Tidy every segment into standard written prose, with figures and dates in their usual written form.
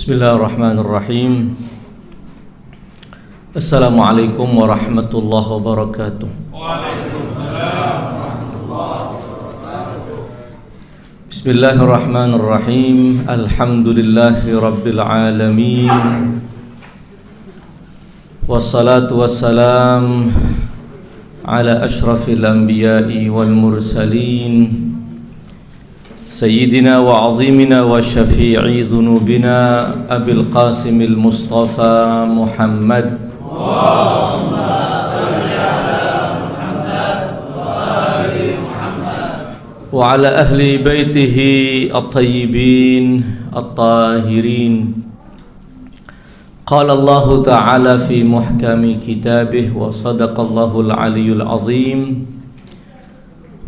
Bismillahirrahmanirrahim. Assalamualaikum warahmatullahi wabarakatuh. Waalaikumsalam warahmatullahi wabarakatuh. Bismillahirrahmanirrahim. Alhamdulillahi rabbil alamin. Wassalatu wassalam ala ashrafil anbiya'i wal mursalin Sayyidina wa azimina wa syafi'i dhunubina Abil Qasimil Mustafa Muhammad Allahumma salli ala Muhammad wa ali Muhammad wa ala ahli baitihi at-tayyibin at-tahirin. Qala Allah ta'ala fi muhkami kitabih wa sadaqallahul aliyyul azim.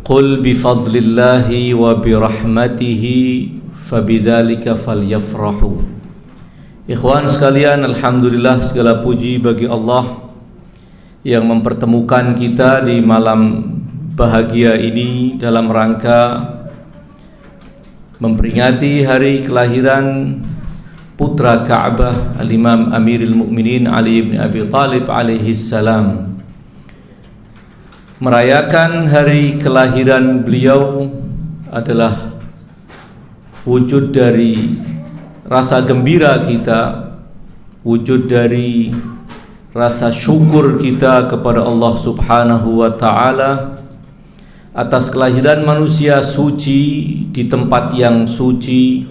Qul bifadlillahi wa birahmatihi fabidzalika falyafrahu. Ikhwan sekalian, alhamdulillah, segala puji bagi Allah yang mempertemukan kita di malam bahagia ini dalam rangka memperingati hari kelahiran putra Ka'bah Al-Imam Amirul Mukminin Ali bin Abi Thalib alaihi salam. Merayakan hari kelahiran beliau adalah wujud dari rasa gembira kita, wujud dari rasa syukur kita kepada Allah Subhanahu wa ta'ala atas kelahiran manusia suci di tempat yang suci,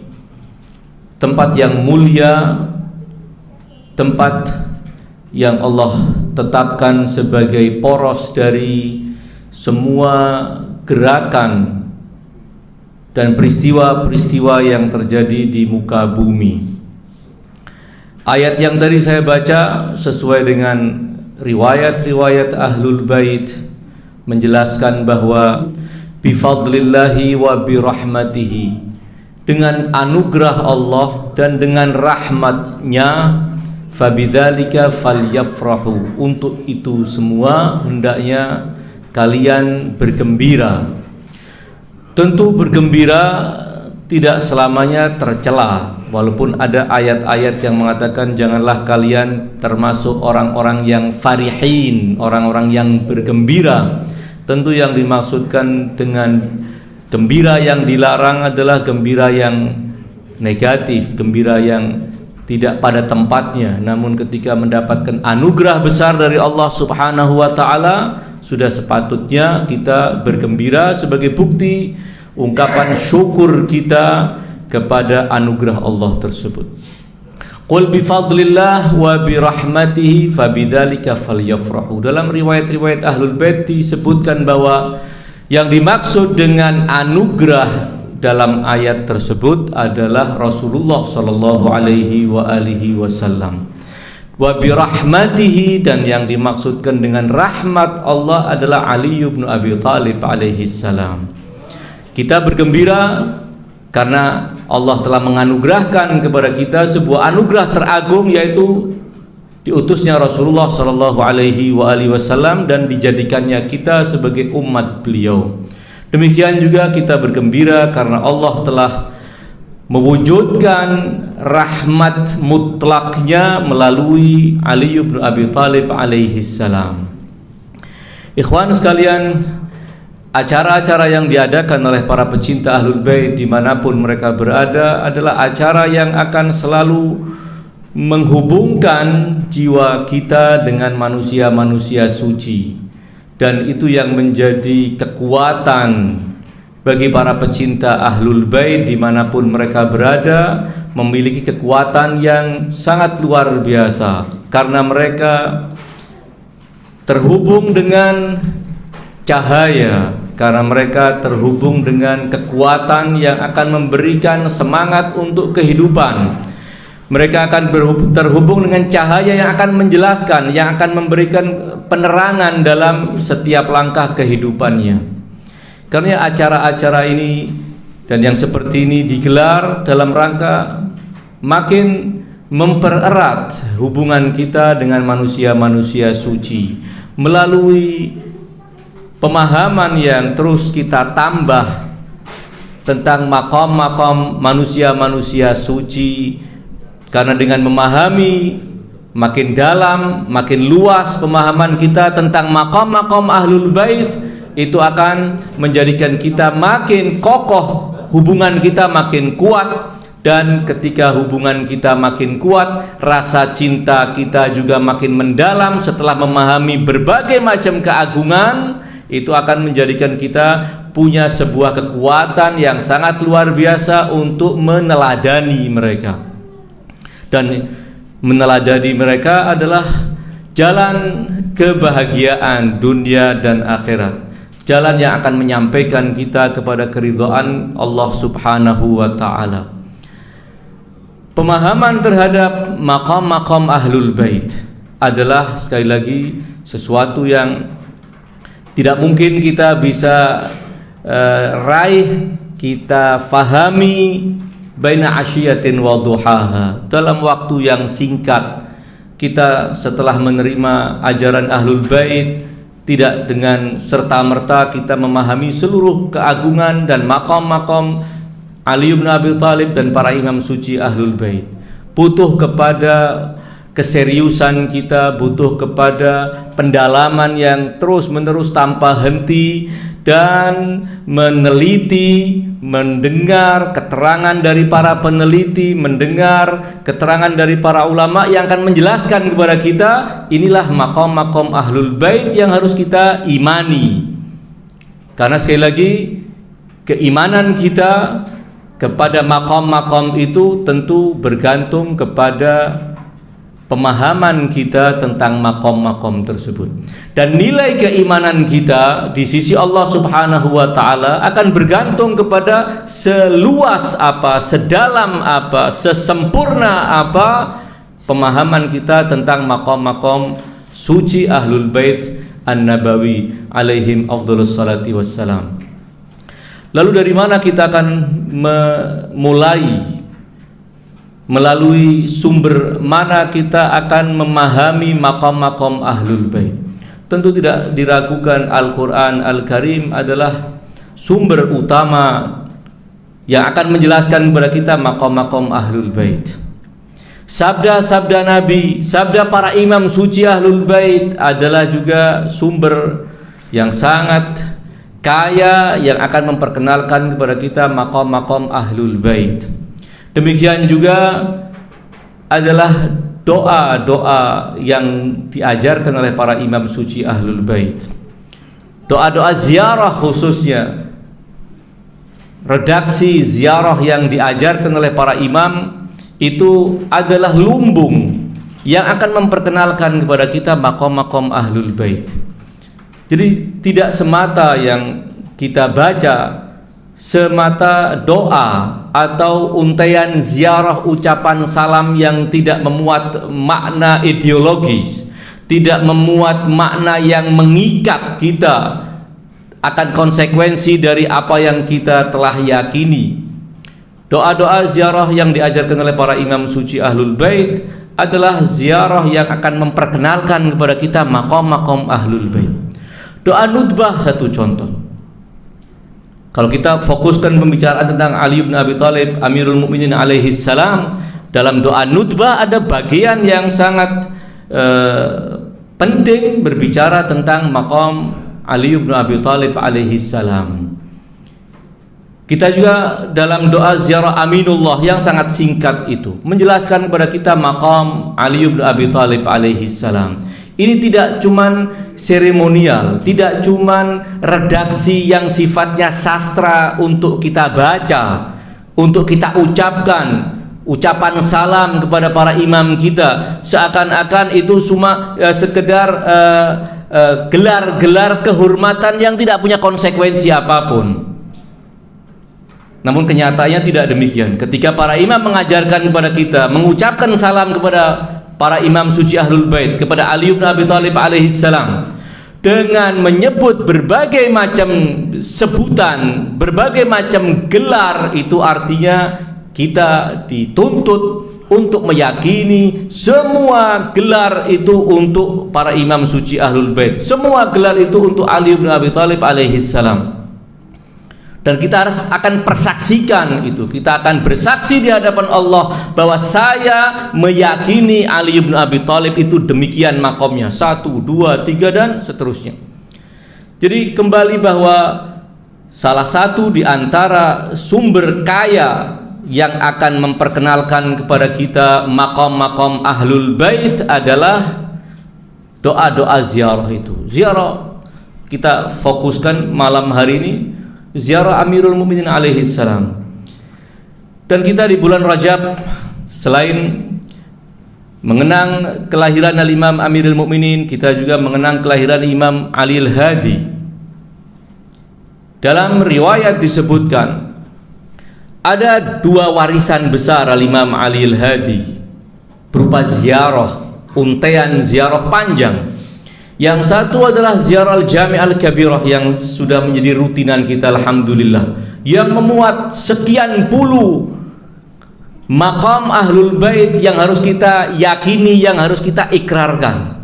tempat yang mulia, tempat yang Allah tetapkan sebagai poros dari semua gerakan dan peristiwa-peristiwa yang terjadi di muka bumi. Ayat yang tadi saya baca sesuai dengan riwayat-riwayat Ahlul Bait menjelaskan bahwa bifadlillahi wa birahmatihi, dengan anugerah Allah dan dengan rahmatnya, fabidzalika falyafrahu, untuk itu semua hendaknya kalian bergembira. Tentu bergembira tidak selamanya tercela, walaupun ada ayat-ayat yang mengatakan janganlah kalian termasuk orang-orang yang farihin, orang-orang yang bergembira. Tentu yang dimaksudkan dengan gembira yang dilarang adalah gembira yang negatif, gembira yang tidak pada tempatnya. Namun ketika mendapatkan anugerah besar dari Allah Subhanahu wa ta'ala, sudah sepatutnya kita bergembira sebagai bukti ungkapan syukur kita kepada anugerah Allah tersebut. Qul bifadlillah wa birahmatihi fabidzalika falyafrahu. Dalam riwayat-riwayat Ahlul Bait disebutkan bahwa yang dimaksud dengan anugerah dalam ayat tersebut adalah Rasulullah sallallahu alaihi wa alihi wasallam. Wa birahmatihi, dan yang dimaksudkan dengan rahmat Allah adalah Ali bin Abi Thalib alaihi salam. Kita bergembira karena Allah telah menganugerahkan kepada kita sebuah anugerah teragung, yaitu diutusnya Rasulullah sallallahu alaihi wa alihi wasallam dan dijadikannya kita sebagai umat beliau. Demikian juga kita bergembira karena Allah telah mewujudkan rahmat mutlaknya melalui Ali bin Abi Thalib alaihi salam. Ikhwan sekalian, acara-acara yang diadakan oleh para pecinta Ahlul Bait dimanapun mereka berada adalah acara yang akan selalu menghubungkan jiwa kita dengan manusia-manusia suci. Dan itu yang menjadi kekuatan bagi para pecinta Ahlul Bait dimanapun mereka berada, memiliki kekuatan yang sangat luar biasa karena mereka terhubung dengan cahaya, karena mereka terhubung dengan kekuatan yang akan memberikan semangat untuk kehidupan. Mereka akan terhubung dengan cahaya yang akan menjelaskan, yang akan memberikan penerangan dalam setiap langkah kehidupannya. Karena acara-acara ini dan yang seperti ini digelar dalam rangka makin mempererat hubungan kita dengan manusia-manusia suci melalui pemahaman yang terus kita tambah tentang makom-makom manusia-manusia suci Karena dengan memahami makin dalam, makin luas pemahaman kita tentang maqam-maqam Ahlul Bait, itu akan menjadikan kita makin kokoh, hubungan kita makin kuat. Dan ketika hubungan kita makin kuat, rasa cinta kita juga makin mendalam. Setelah memahami berbagai macam keagungan, itu akan menjadikan kita punya sebuah kekuatan yang sangat luar biasa untuk meneladani mereka. Dan meneladani mereka adalah jalan kebahagiaan dunia dan akhirat, jalan yang akan menyampaikan kita kepada keridhaan Allah Subhanahu wa ta'ala. Pemahaman terhadap maqam-maqam Ahlul Bait adalah sekali lagi sesuatu yang tidak mungkin kita bisa raih, kita fahami baina asyiatin wa duhaha, dalam waktu yang singkat. Kita setelah menerima ajaran Ahlul Bait, tidak dengan serta-merta kita memahami seluruh keagungan dan maqam-maqam Ali bin Abi Thalib dan para imam suci Ahlul Bait. Butuh kepada keseriusan kita, butuh kepada pendalaman yang terus-menerus tanpa henti, dan meneliti, mendengar keterangan dari para peneliti, mendengar keterangan dari para ulama yang akan menjelaskan kepada kita, inilah maqam-maqam Ahlul Bait yang harus kita imani. Karena sekali lagi, keimanan kita kepada maqam-maqam itu tentu bergantung kepada pemahaman kita tentang maqam-maqam tersebut. Dan nilai keimanan kita di sisi Allah Subhanahu wa ta'ala akan bergantung kepada seluas apa, sedalam apa, sesempurna apa pemahaman kita tentang maqam-maqam suci Ahlul Bait An-Nabawi alaihim afdhalus salati wassalam. Lalu dari mana kita akan memulai, melalui sumber mana kita akan memahami maqam-maqam Ahlul Bait? Tentu tidak diragukan Al-Quran Al-Karim adalah sumber utama yang akan menjelaskan kepada kita maqam-maqam Ahlul Bait. Sabda-sabda Nabi, sabda para imam suci Ahlul Bait adalah juga sumber yang sangat kaya yang akan memperkenalkan kepada kita maqam-maqam Ahlul Bait. Demikian juga adalah doa-doa yang diajarkan oleh para imam suci Ahlul Bait. Doa-doa ziarah khususnya, redaksi ziarah yang diajarkan oleh para imam itu adalah lumbung yang akan memperkenalkan kepada kita maqam-maqam Ahlul Bait. Jadi tidak semata yang kita baca semata doa atau untaian ziarah ucapan salam yang tidak memuat makna ideologis, tidak memuat makna yang mengikat kita akan konsekuensi dari apa yang kita telah yakini. Doa-doa ziarah yang diajarkan oleh para imam suci Ahlul Bait adalah ziarah yang akan memperkenalkan kepada kita maqam-maqam Ahlul Bait. Doa nutbah satu contoh. Kalau kita fokuskan pembicaraan tentang Ali bin Abi Thalib Amirul Mukminin alaihi salam, dalam doa nutbah ada bagian yang sangat penting berbicara tentang maqam Ali bin Abi Thalib alaihi salam. Kita juga dalam doa ziarah Aminullah yang sangat singkat itu menjelaskan kepada kita maqam Ali bin Abi Thalib alaihi salam. Ini tidak cuman seremonial, tidak cuman redaksi yang sifatnya sastra untuk kita baca, untuk kita ucapkan ucapan salam kepada para imam kita, seakan-akan itu cuma sekedar gelar-gelar kehormatan yang tidak punya konsekuensi apapun. Namun kenyataannya tidak demikian. Ketika para imam mengajarkan kepada kita mengucapkan salam kepada para imam suci Ahlul Bait, kepada Ali bin Abi Thalib alaihi salam, dengan menyebut berbagai macam sebutan, berbagai macam gelar, itu artinya kita dituntut untuk meyakini semua gelar itu untuk para imam suci Ahlul Bait, semua gelar itu untuk Ali bin Abi Thalib alaihi salam. Dan kita akan persaksikan itu. Kita akan bersaksi di hadapan Allah bahwa saya meyakini Ali bin Abi Thalib itu demikian makomnya, 1, 2, 3 dan seterusnya. Jadi kembali bahwa salah satu di antara sumber kaya yang akan memperkenalkan kepada kita makom-makom Ahlul Bait adalah doa-doa ziarah itu. Ziarah kita fokuskan malam hari ini, ziarah Amirul Mukminin alaihi salam. Dan kita di bulan Rajab, selain mengenang kelahiran Al-Imam Amirul Mukminin, kita juga mengenang kelahiran Imam Ali Al-Hadi. Dalam riwayat disebutkan ada 2 warisan besar Al-Imam Ali Al-Hadi berupa ziarah, untaian ziarah panjang. Yang satu adalah ziarah Al-Jami' Al-Kabirah yang sudah menjadi rutinan kita alhamdulillah, yang memuat sekian puluh maqam Ahlul Bait yang harus kita yakini, yang harus kita ikrarkan.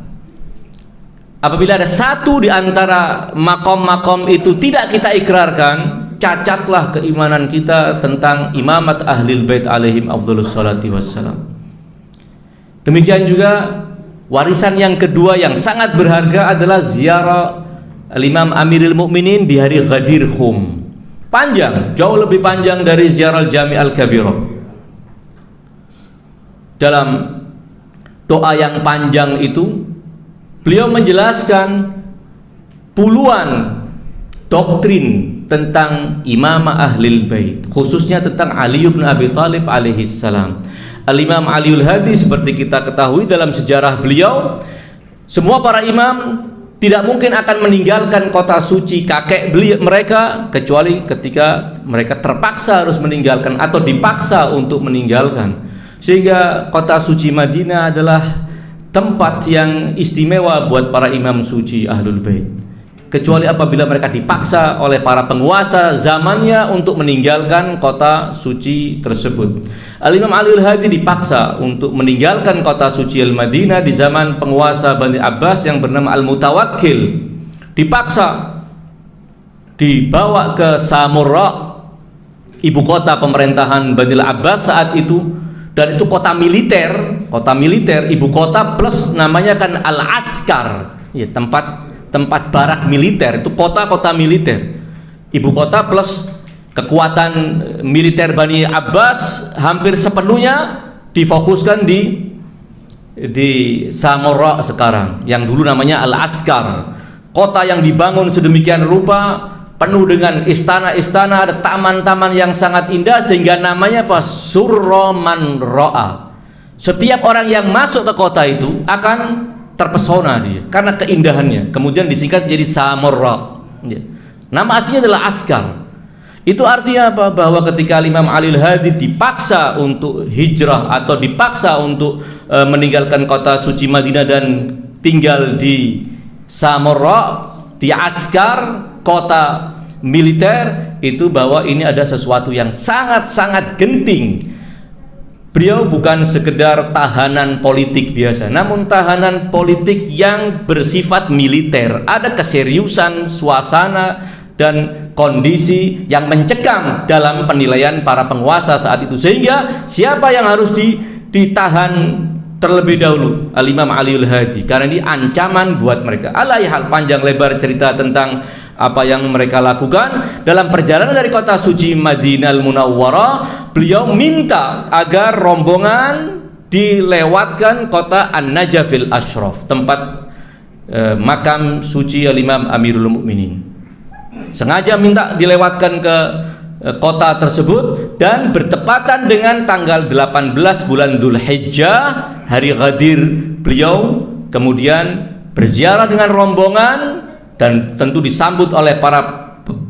Apabila ada satu di antara maqam-maqam itu tidak kita ikrarkan, cacatlah keimanan kita tentang imamat Ahlul Bait alaihim afdhalus salati wassalam. Demikian juga warisan yang kedua yang sangat berharga adalah ziarah Al-Imam Amirul Mukminin di hari Ghadir Khum. Panjang, jauh lebih panjang dari ziarah Al-Jami' Al-Kabirah. Dalam doa yang panjang itu, beliau menjelaskan puluhan doktrin tentang imamah Ahlul Bait, khususnya tentang Ali bin Abi Thalib alaihi salam. Al-Imam Ali Al-Hadi seperti kita ketahui dalam sejarah beliau, semua para imam tidak mungkin akan meninggalkan kota suci kakek mereka kecuali ketika mereka terpaksa harus meninggalkan atau dipaksa untuk meninggalkan. Sehingga kota suci Madinah adalah tempat yang istimewa buat para imam suci Ahlul Bait, kecuali apabila mereka dipaksa oleh para penguasa zamannya untuk meninggalkan kota suci tersebut. Al-Imam Ali Al-Hadi dipaksa untuk meninggalkan kota suci Al-Madinah di zaman penguasa Bani Abbas yang bernama Al-Mutawakkil. Dipaksa dibawa ke Samurra, ibu kota pemerintahan Bani Abbas saat itu, dan itu kota militer, ibu kota plus namanya kan Al-Askar, ya, tempat barak militer, itu kota-kota militer. Ibu kota plus kekuatan militer Bani Abbas hampir sepenuhnya difokuskan di Samurra sekarang, yang dulu namanya Al-Askar. Kota yang dibangun sedemikian rupa, penuh dengan istana-istana, ada taman-taman yang sangat indah, sehingga namanya apa? Surra man ra'a. Setiap orang yang masuk ke kota itu akan terpesona dia karena keindahannya, kemudian disingkat jadi Samurra. Nama aslinya adalah Askar. Itu artinya apa? Bahwa ketika Imam Ali Al-Hadi dipaksa untuk hijrah atau dipaksa untuk meninggalkan kota suci Madinah dan tinggal di Samurra, di Askar, kota militer, itu bahwa ini ada sesuatu yang sangat-sangat genting. Beliau bukan sekedar tahanan politik biasa, namun tahanan politik yang bersifat militer. Ada keseriusan, suasana dan kondisi yang mencekam dalam penilaian para penguasa saat itu, sehingga siapa yang harus ditahan terlebih dahulu? Al-Imam Ali Al-Hadi, karena ini ancaman buat mereka. Alaihal, panjang lebar cerita tentang apa yang mereka lakukan dalam perjalanan dari kota suci Madinah Al-Munawwarah. Beliau minta agar rombongan dilewatkan kota An-Najafil Ashraf, tempat makam suci Al-Imam Amirul Mukminin. Sengaja minta dilewatkan ke kota tersebut, dan bertepatan dengan tanggal 18 bulan Dzulhijjah, hari Ghadir, beliau kemudian berziarah dengan rombongan dan tentu disambut oleh para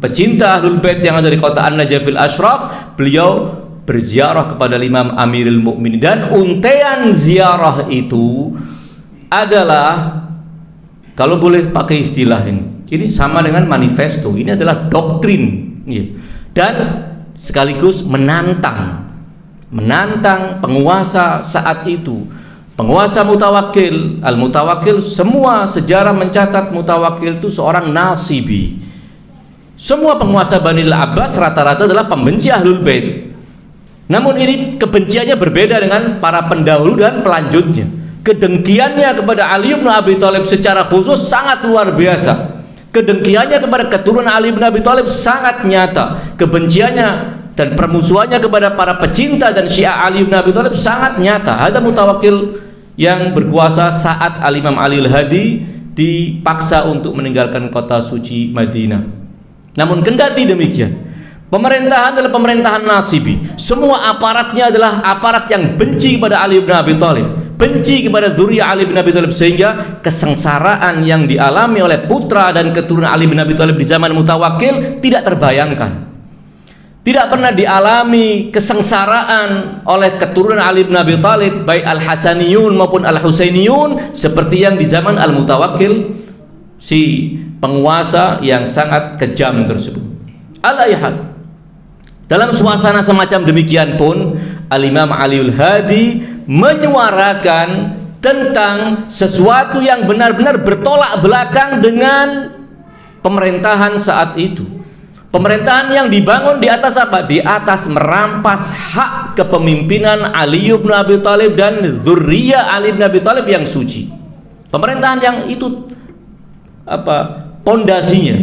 pecinta Ahlul Bait yang ada di kota An-Najafil Ashraf. Beliau berziarah kepada Imam Amirul Mukminin, dan untaian ziarah itu adalah, kalau boleh pakai istilah ini sama dengan manifesto. Ini adalah doktrin, dan sekaligus menantang penguasa saat itu, penguasa Mutawakkil. Al-Mutawakkil, semua sejarah mencatat Mutawakkil itu seorang nasibi, Semua penguasa Bani al-Abbas rata-rata adalah pembenci Ahlul Bait. Namun ini kebenciannya berbeda dengan para pendahulu dan pelanjutnya. Kedengkiannya kepada Ali bin Abi Thalib secara khusus sangat luar biasa. Kedengkiannya kepada keturunan Ali bin Abi Thalib sangat nyata. Kebenciannya dan permusuhannya kepada para pecinta dan Syiah Ali bin Abi Thalib sangat nyata. Ada Mutawakkil yang berkuasa saat Al-Imam Ali Al-Hadi dipaksa untuk meninggalkan kota suci Madinah. Namun kendati demikian, pemerintahan adalah pemerintahan nasibi. Semua aparatnya adalah aparat yang benci kepada Ali bin Abi Thalib, benci kepada zuriyah Ali bin Abi Thalib, sehingga kesengsaraan yang dialami oleh putra dan keturunan Ali bin Abi Thalib di zaman Mutawakkil tidak terbayangkan. Tidak pernah dialami kesengsaraan oleh keturunan Ali bin Abi Thalib, baik Al-Hasaniyun maupun Al-Husainiyun, seperti yang di zaman Al-Mutawakkil, si penguasa yang sangat kejam tersebut. Al-Ayhad, dalam suasana semacam demikian pun Al-Imam Ali Al-Hadi menyuarakan tentang sesuatu yang benar-benar bertolak belakang dengan pemerintahan saat itu. Pemerintahan yang dibangun di atas apa? Di atas merampas hak kepemimpinan Ali bin Abi Thalib dan zuriyah Ali bin Abi Thalib yang suci. Pemerintahan yang itu pondasinya.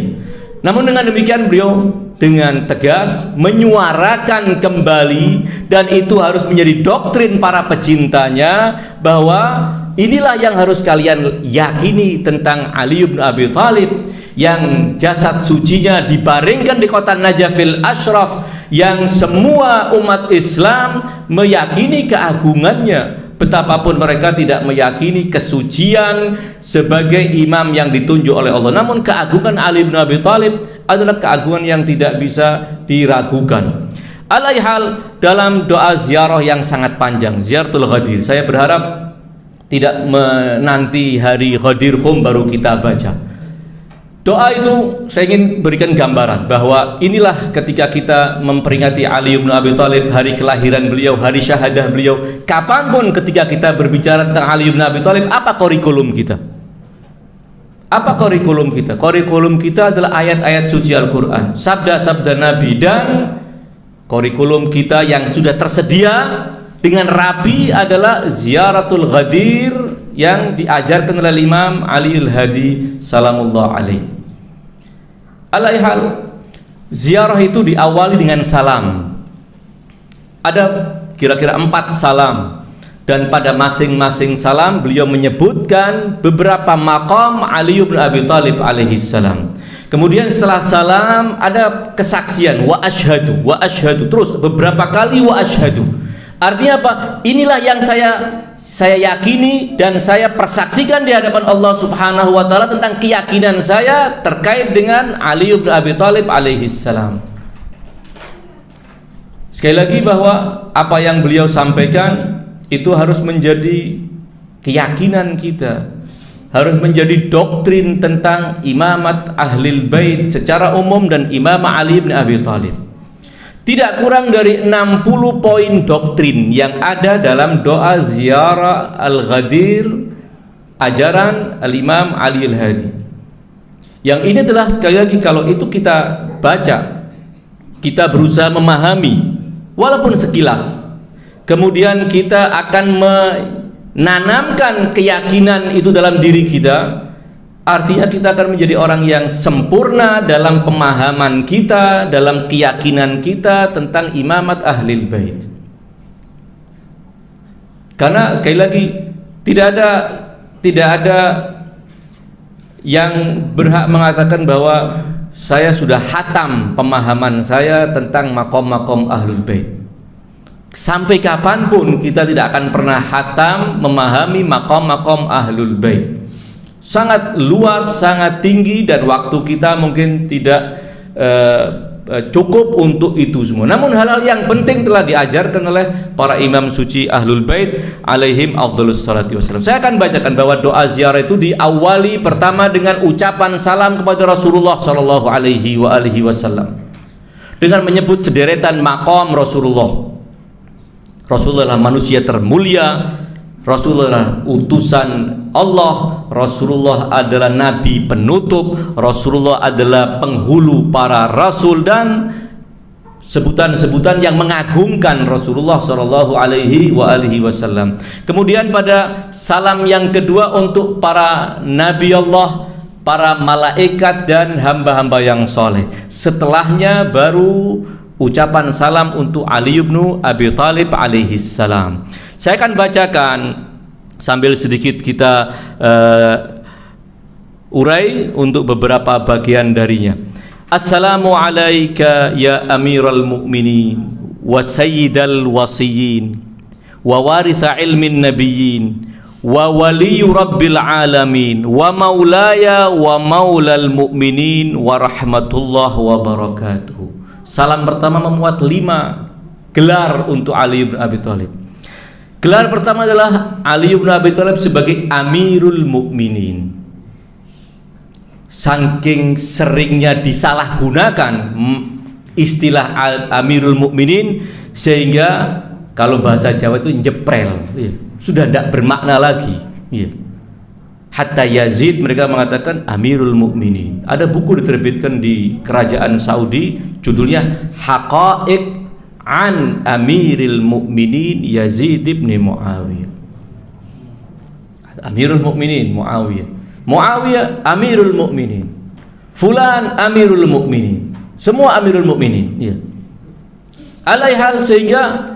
Namun dengan demikian beliau dengan tegas menyuarakan kembali, dan itu harus menjadi doktrin para pecintanya, bahwa inilah yang harus kalian yakini tentang Ali bin Abi Thalib, yang jasad sucinya dibaringkan di kota Najafil Ashraf, yang semua umat Islam meyakini keagungannya. Betapapun mereka tidak meyakini kesucian sebagai imam yang ditunjuk oleh Allah, namun keagungan Ali bin Abi Thalib adalah keagungan yang tidak bisa diragukan. Alaihal, dalam doa ziarah yang sangat panjang, Ziyaratul Ghadir, saya berharap tidak menanti hari Ghadir Khum baru kita baca. Doa itu saya ingin berikan gambaran bahwa inilah ketika kita memperingati Ali bin Abi Thalib, hari kelahiran beliau, hari syahadah beliau. Kapanpun ketika kita berbicara tentang Ali bin Abi Thalib, apa kurikulum kita? Apa kurikulum kita? Kurikulum kita adalah ayat-ayat suci Al-Quran, sabda-sabda Nabi, dan kurikulum kita yang sudah tersedia dengan rapi adalah Ziyaratul Ghadir yang diajarkan oleh Imam Ali Al-Hadi salamullah alaih. Alaihal, ziarah itu diawali dengan salam. Ada kira-kira 4 salam, dan pada masing-masing salam beliau menyebutkan beberapa maqam Ali bin Abi Thalib alaihi salam. Kemudian setelah salam ada kesaksian, wa asyhadu, terus beberapa kali wa asyhadu. Artinya apa? Inilah yang saya yakini dan saya persaksikan di hadapan Allah Subhanahu wa taala tentang keyakinan saya terkait dengan Ali bin Abi Thalib alaihi salam. Sekali lagi bahwa apa yang beliau sampaikan itu harus menjadi keyakinan kita, harus menjadi doktrin tentang imamat Ahlul Bait secara umum dan Imam Ali bin Abi Thalib. Tidak kurang dari 60 poin doktrin yang ada dalam doa ziarah Al-Ghadir ajaran Al-Imam Ali Al-Hadi. Yang ini adalah sekali lagi, kalau itu kita baca, kita berusaha memahami walaupun sekilas, kemudian kita akan menanamkan keyakinan itu dalam diri kita. Artinya kita akan menjadi orang yang sempurna dalam pemahaman kita, dalam keyakinan kita tentang imamat Ahlul Bait. Karena sekali lagi tidak ada yang berhak mengatakan bahwa saya sudah hatam pemahaman saya tentang makom-makom Ahlul Bait. Sampai kapanpun kita tidak akan pernah hatam memahami makom-makom Ahlul Bait. Sangat luas, sangat tinggi, dan waktu kita mungkin tidak cukup untuk itu semua. Namun hal-hal yang penting telah diajarkan oleh para imam suci Ahlul Bait alaihim afdhalus salatu wassalam. Saya akan bacakan bahwa doa ziarah itu diawali pertama dengan ucapan salam kepada Rasulullah sallallahu alaihi wasallam, dengan menyebut sederetan maqam Rasulullah. Rasulullah manusia termulia Rasulullah utusan Allah, Rasulullah adalah nabi penutup, Rasulullah adalah penghulu para rasul, dan sebutan-sebutan yang mengagungkan Rasulullah Shallallahu Alaihi Wasallam. Kemudian pada salam yang kedua untuk para nabi Allah, para malaikat dan hamba-hamba yang soleh. Setelahnya baru ucapan salam untuk Ali bin Abi Thalib alaihi salam. Saya akan bacakan sambil sedikit kita urai untuk beberapa bagian darinya. Assalamu alayka ya amiral mu'minin wa sayyidal wasiyyin wa waritha ilmin nabiyyin wa waliyu rabbil alamin wa maulaya wa maulal mu'minin wa rahmatullah wa barakatuh. Salam pertama memuat 5 gelar untuk Ali bin Abi Thalib. Gelar pertama adalah Ali bin Abi Thalib sebagai Amirul Mukminin. Saking seringnya disalahgunakan istilah Amirul Mukminin sehingga kalau bahasa Jawa itu jeprel, sudah tidak bermakna lagi. Hatta Yazid mereka mengatakan Amirul Mukminin. Ada buku diterbitkan di kerajaan Saudi, judulnya Haqa'iq an Amiril Mukminin Yazid bin Muawiyah. Amirul Mukminin Muawiyah, Muawiyah Amirul Mukminin, Fulan Amirul Mukminin, semua Amirul Mukminin. Alaihal sehingga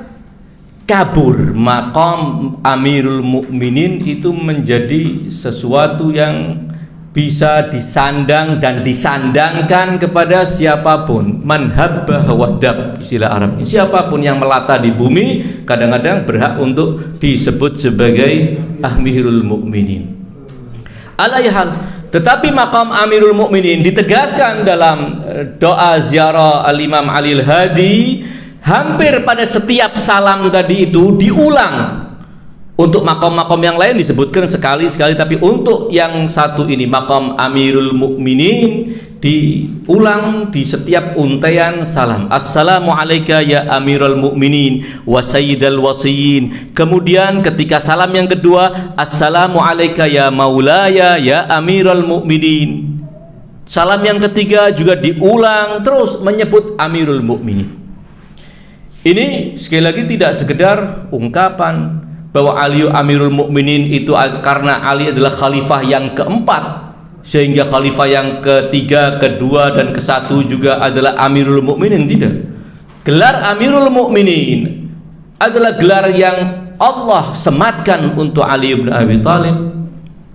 kabur maqam Amirul Mukminin itu menjadi sesuatu yang bisa disandang dan disandangkan kepada siapapun. Man habbah wadab, istilah Arab. Siapapun yang melata di bumi kadang-kadang berhak untuk disebut sebagai Amirul Mukminin. Alaihal, tetapi maqam Amirul Mukminin ditegaskan dalam doa ziarah Al-Imam Ali Al-Hadi. Hampir pada setiap salam tadi itu diulang. Untuk maqam-maqam yang lain disebutkan sekali-sekali, tapi untuk yang satu ini maqam Amirul Mukminin diulang di setiap untaian salam. Assalamu alayka ya Amirul Mukminin wa sayyidal wasiyyin. Kemudian ketika salam yang kedua, Assalamu alayka ya maulaya ya Amirul Mukminin. Salam yang ketiga juga diulang terus menyebut Amirul Mukminin. Ini sekali lagi tidak sekedar ungkapan bahwa Ali Amirul Mukminin itu karena Ali adalah khalifah yang keempat, sehingga khalifah yang ketiga, kedua dan ke-1 juga adalah Amirul Mukminin. Tidak. Gelar Amirul Mukminin adalah gelar yang Allah sematkan untuk Ali bin Abi Thalib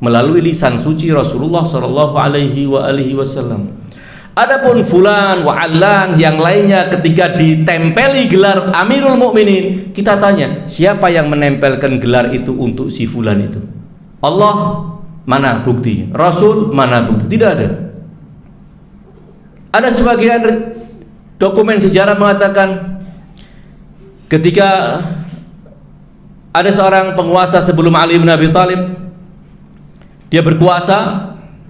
melalui lisan suci Rasulullah Shallallahu Alaihi Wasallam. Adapun fulan wa allan yang lainnya ketika ditempeli gelar Amirul Mukminin, kita tanya, siapa yang menempelkan gelar itu untuk si fulan itu? Allah, mana buktinya? Rasul, mana bukti? Tidak ada. Ada sebagian dokumen sejarah mengatakan ketika ada seorang penguasa sebelum Ali bin Abi Thalib, dia berkuasa,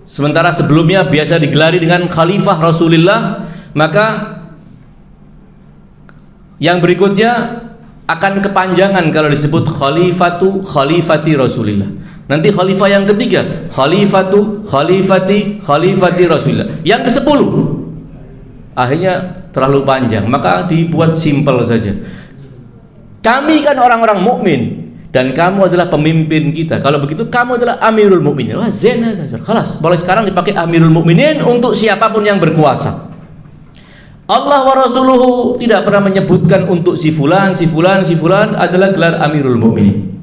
sementara sebelumnya biasa digelari dengan Khalifah Rasulullah, maka yang berikutnya akan kepanjangan kalau disebut Khalifati Rasulullah. Nanti khalifah yang ketiga Khalifati Rasulullah. Yang ke-10 akhirnya terlalu panjang, maka dibuat simpel saja. Kami kan orang-orang mukmin dan kamu adalah pemimpin kita. Kalau begitu kamu adalah Amirul Mukminin. Wah, zena, kelas. Boleh sekarang dipakai Amirul Mukminin untuk siapapun yang berkuasa. Allah wa Rasuluhu tidak pernah menyebutkan untuk si fulan adalah gelar Amirul Mukminin.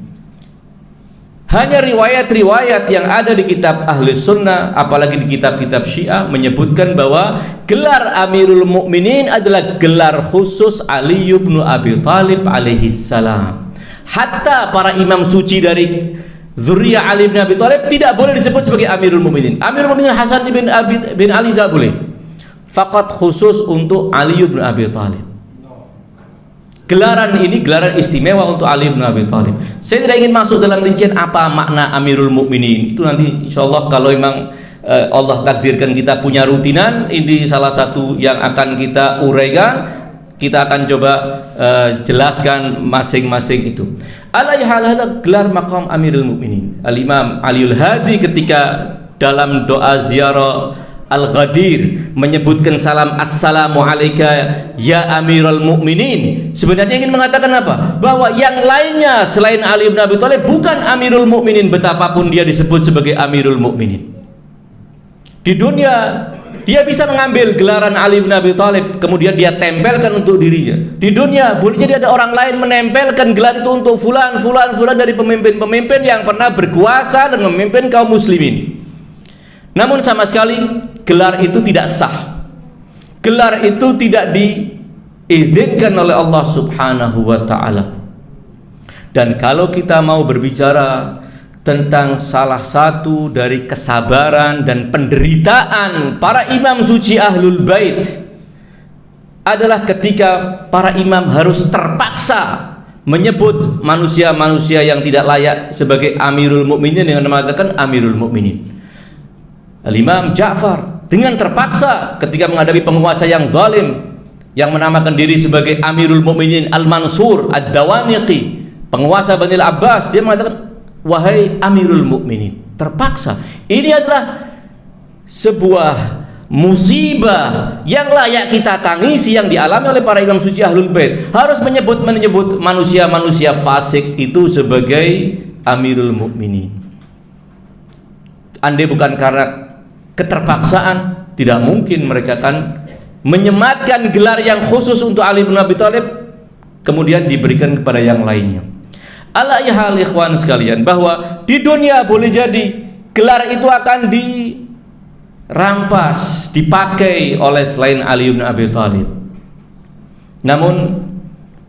Hanya riwayat-riwayat yang ada di kitab Ahli Sunnah, apalagi di kitab-kitab Syiah, menyebutkan bahwa gelar Amirul Mukminin adalah gelar khusus Ali bin Abi Thalib alaihi salam. Hatta para imam suci dari zuriyah Ali bin Abi Thalib tidak boleh disebut sebagai Amirul Mukminin. Amirul Mukminin Hasan bin Ali tidak boleh. Fakat khusus untuk Ali bin Abi Thalib. Gelaran ini gelaran istimewa untuk Ali bin Abi Thalib. Saya tidak ingin masuk dalam rincian apa makna Amirul Mukminin. Itu nanti insyaallah kalau memang Allah takdirkan kita punya rutinan, ini salah satu yang akan kita uraikan. Kita akan coba jelaskan masing-masing itu. Alaihal hadza gelar maqam Amirul Mukminin. Al-Imam Aliul Hadi ketika dalam doa ziarah Al-Ghadir menyebutkan salam assalamu alayka ya Amirul Mukminin, sebenarnya ingin mengatakan apa? Bahwa yang lainnya selain Ali bin Abi Thalib bukan Amirul Mukminin, betapapun dia disebut sebagai Amirul Mukminin. Di dunia dia bisa mengambil gelaran Ali bin Abi Thalib kemudian dia tempelkan untuk dirinya. Di dunia boleh jadi ada orang lain menempelkan gelar itu untuk fulan dari pemimpin-pemimpin yang pernah berkuasa dan memimpin kaum muslimin. Namun sama sekali gelar itu tidak sah. Gelar itu tidak diizinkan oleh Allah Subhanahu wa taala. Dan kalau kita mau berbicara tentang salah satu dari kesabaran dan penderitaan para imam suci Ahlul Bait adalah ketika para imam harus terpaksa menyebut manusia-manusia yang tidak layak sebagai Amirul Mukminin dengan mengatakan Amirul Mukminin. Al-Imam Ja'far dengan terpaksa ketika menghadapi penguasa yang zalim yang menamakan diri sebagai Amirul Mukminin Al-Mansur Ad-Dawaniqi, penguasa Bani Al-Abbas, dia mengatakan wahai Amirul Mukminin, terpaksa. Ini adalah sebuah musibah yang layak kita tangisi yang dialami oleh para imam suci Ahlul Bait, harus menyebut manusia-manusia fasik itu sebagai Amirul Mukminin. Andai bukan karena keterpaksaan, tidak mungkin mereka akan menyematkan gelar yang khusus untuk Ali bin Abi Thalib kemudian diberikan kepada yang lainnya. Ala yahal ikhwan sekalian, bahwa di dunia boleh jadi gelar itu akan dirampas, dipakai oleh selain Ali bin Abi Thalib. Namun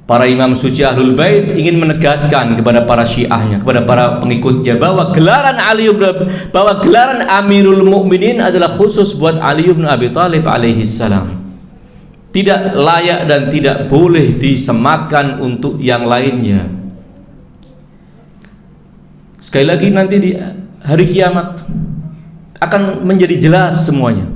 para imam suci Ahlul Bait ingin menegaskan kepada para syiahnya, kepada para pengikutnya, bahwa gelaran Amirul Mukminin adalah khusus buat Ali bin Abi Thalib alaihi salam. Tidak layak dan tidak boleh disematkan untuk yang lainnya. Sekali lagi nanti di hari kiamat akan menjadi jelas semuanya.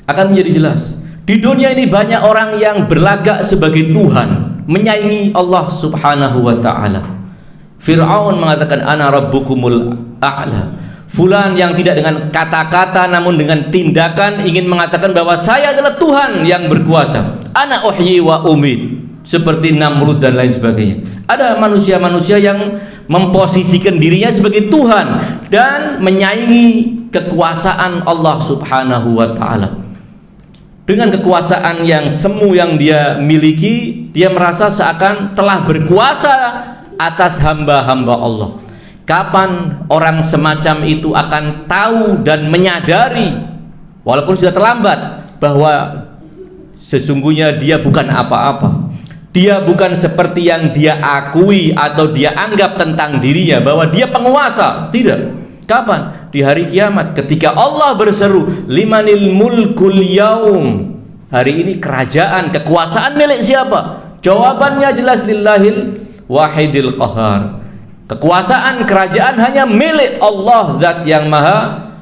Akan menjadi jelas. Di dunia ini banyak orang yang berlagak sebagai Tuhan, menyaingi Allah Subhanahu wa taala. Fir'aun mengatakan ana rabbukumul a'la. Fulan yang tidak dengan kata-kata namun dengan tindakan ingin mengatakan bahwa saya adalah Tuhan yang berkuasa. Ana uhyi wa umit. Seperti Namrud dan lain sebagainya. Ada manusia-manusia yang memposisikan dirinya sebagai Tuhan dan menyaingi kekuasaan Allah Subhanahu wa taala. Dengan kekuasaan yang semu yang dia miliki, dia merasa seakan telah berkuasa atas hamba-hamba Allah. Kapan orang semacam itu akan tahu dan menyadari, walaupun sudah terlambat, bahwa sesungguhnya dia bukan apa-apa. Dia bukan seperti yang dia akui atau dia anggap tentang dirinya, bahwa dia penguasa. Tidak. Kapan? Di hari kiamat, ketika Allah berseru, limanil mulkul yaum. Hari ini kerajaan, kekuasaan milik siapa? Jawabannya jelas, lillahil wahidil qahar. Kekuasaan, kerajaan hanya milik Allah, zat yang maha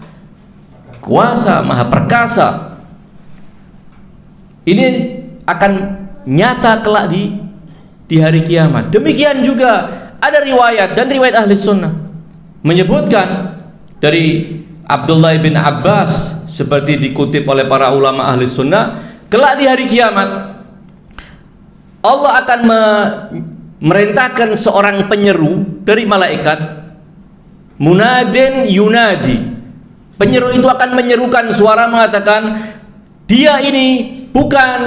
kuasa, maha perkasa. Ini akan nyata kelak di hari kiamat. Demikian juga ada riwayat dan riwayat ahli sunnah menyebutkan dari Abdullah bin Abbas, seperti dikutip oleh para ulama ahli sunnah, kelak di hari kiamat Allah akan merintahkan seorang penyeru dari malaikat, munadin yunadi. Penyeru itu akan menyerukan suara mengatakan, dia ini bukan